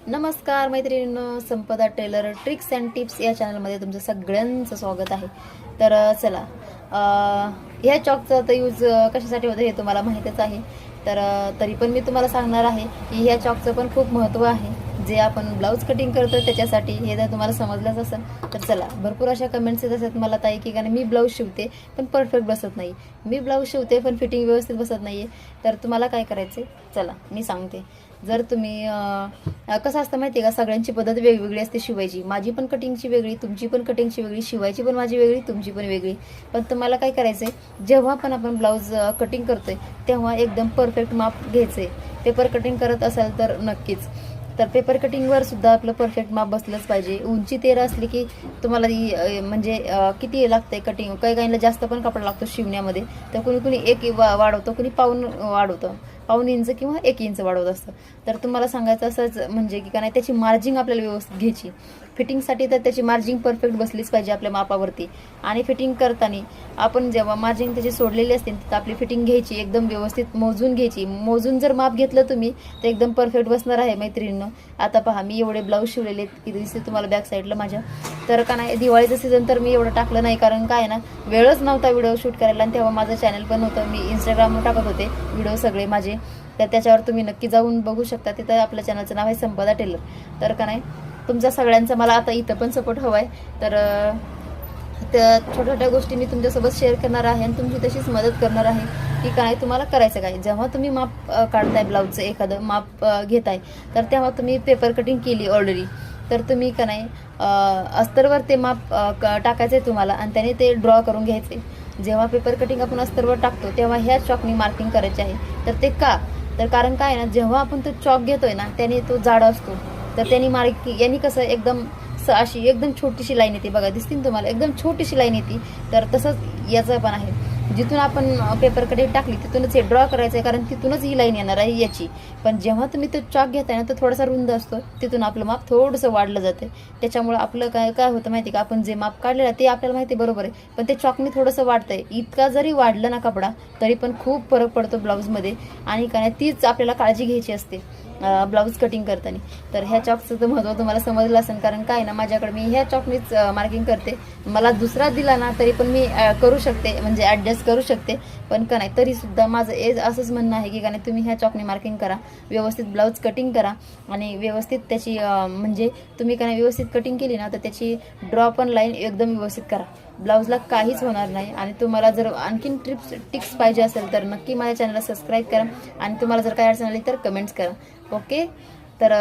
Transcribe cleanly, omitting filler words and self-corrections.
नमस्कार मैत्रिणींनो, संपदा teller tricks and tips या चॅनलमध्ये तुमचं सगळ्यांचं स्वागत आहे. तर चला, ह्या चॉकचा तर यूज कशासाठी होतं हे तुम्हाला माहीतच आहे. तर तरी पण मी तुम्हाला सांगणार आहे की ह्या चॉकचं पण खूप महत्त्व आहे. जे आपण ब्लाऊज कटिंग करतो त्याच्यासाठी, हे जर तुम्हाला समजलंच असेल तर चला. भरपूर अशा कमेंट्स येत असतात मला, ताई की कारण मी ब्लाऊज शिवते पण परफेक्ट बसत नाही, मी ब्लाऊज शिवते पण फिटिंग व्यवस्थित बसत नाही आहे. तर तुम्हाला काय करायचं चला मी सांगते. जर तुम्ही कसं असतं माहिती आहे का, सगळ्यांची पद्धत वेगवेगळी असते शिवायची. माझी पण कटिंगची वेगळी, तुमची पण कटिंगची वेगळी, शिवायची पण माझी वेगळी, तुमची पण वेगळी. पण तुम्हाला काय करायचं आहे, जेव्हा पण आपण ब्लाऊज कटिंग करतोय तेव्हा एकदम परफेक्ट माप घ्यायचं आहे. पेपर कटिंग करत असाल तर नक्कीच. तर पेपर कटिंगवर सुद्धा आपलं परफेक्ट माप बसलंच पाहिजे. उंची 13 असली की तुम्हाला म्हणजे किती लागतंय कटिंग, काही काहींना जास्त पण कपडा लागतो शिवण्यामध्ये. तर कुणी कुणी एक वाढवतं, कुणी पाऊण वाढवतं, पाऊण इंच किंवा 1 इंच वाढवत असतं. तर तुम्हाला सांगायचं असंच म्हणजे की का नाही, त्याची मार्जिंग आपल्याला व्यवस्थित घ्यायची. फिटिंगसाठी तर त्याची मार्जिंग परफेक्ट बसलीच पाहिजे आपल्या मापावरती. आणि फिटिंग करताना आपण जेव्हा मार्जिंग त्याची सोडलेली असते तर आपली फिटिंग घ्यायची, एकदम व्यवस्थित मोजून घ्यायची. मोजून जर माप घेतलं तुम्ही तर एकदम परफेक्ट बसणार आहे मैत्रिणींनो. आता पहा, मी एवढे ब्लाऊज शिवलेले की दिसते तुम्हाला बॅक साईडला माझ्या. तर का नाही, दिवाळीचं सीझन तर मी एवढं टाकलं नाही, कारण काय ना, वेळच नव्हता व्हिडिओ शूट करायला. आणि तेव्हा माझं चॅनल पण होतं, मी इंस्टाग्रामवर टाकत होते व्हिडिओ सगळे माझे. तर त्याच्यावर तुम्ही नक्की जाऊन बघू शकता. तिथं आपल्या चॅनलचं नाव आहे संपदा टेलर. तर का नाही, तुमचा सगळ्यांचा मला आता इथं पण सपोर्ट हवा आहे. तर त्या छोट्या छोट्या गोष्टी मी तुमच्यासोबत शेअर करणार आहे आणि तुमची तशीच मदत करणार आहे की काय तुम्हाला करायचं काय. जेव्हा तुम्ही माप काढताय ब्लाऊजचं, एखादं माप घेताय, तर तेव्हा तुम्ही पेपर कटिंग केली ऑलरेडी, तर तुम्ही का नाही अस्तरवर ते माप टाकायचं आहे तुम्हाला आणि त्याने ते ड्रॉ करून घ्यायचे. जेव्हा पेपर कटिंग आपण अस्तरवर टाकतो तेव्हा ह्या चॉकनी मार्किंग करायची आहे. तर ते का, तर कारण काय ना, जेव्हा आपण तो चॉक घेतोय ना त्याने तो जाड असतो, तर त्यांनी मार्किंग यांनी कसं एकदम अशी एकदम छोटीशी लाईन येते बघा, दिसते ना तुम्हाला, एकदम छोटीशी लाईन येते. तर तसंच याचं पण आहे, जिथून आपण पेपर कटिंग टाकली तिथूनच हे ड्रॉ करायचं आहे, कारण तिथूनच ही लाईन येणार आहे याची. पण जेव्हा तुम्ही तो चॉक घेताय ना तो थोडासा रुंद असतो, तिथून आपलं माप थोडंसं वाढलं जातं. त्याच्यामुळे आपलं काय काय होतं माहिती का, आपण जे माप काढलेलं आहे ते आपल्याला माहिती बरोबर आहे, पण ते चॉकने थोडंसं वाढतंय. इतका जरी वाढलं ना कपडा तरी पण खूप फरक पडतो ब्लाऊजमध्ये. आणि काय तीच आपल्याला काळजी घ्यायची असते ब्लाऊज कटिंग करताना. तर ह्या चॉकचं तर महत्त्व तुम्हाला समजलं असेल, कारण काय ना, माझ्याकडे मी ह्या चॉकनीच मार्किंग करते. मला दुसरा दिला ना तरी पण मी करू शकते, म्हणजे ॲडजस्ट करू शकते. पण का नाही, तरीसुद्धा माझं असंच म्हणणं आहे की का नाही, तुम्ही ह्या चॉकनी मार्किंग करा, व्यवस्थित ब्लाऊज कटिंग करा आणि व्यवस्थित त्याची म्हणजे तुम्ही का नाही व्यवस्थित कटिंग केली ना तर त्याची ड्रॉ पण लाईन एकदम व्यवस्थित करा, ब्लाऊजला काहीच होणार नाही. आणि तुम्हाला जर आणखीन टिप्स पाहिजे असेल तर नक्की माझ्या चॅनलला सबस्क्राईब करा. आणि तुम्हाला जर काही अडचण आली तर कमेंट्स करा. ओके. तर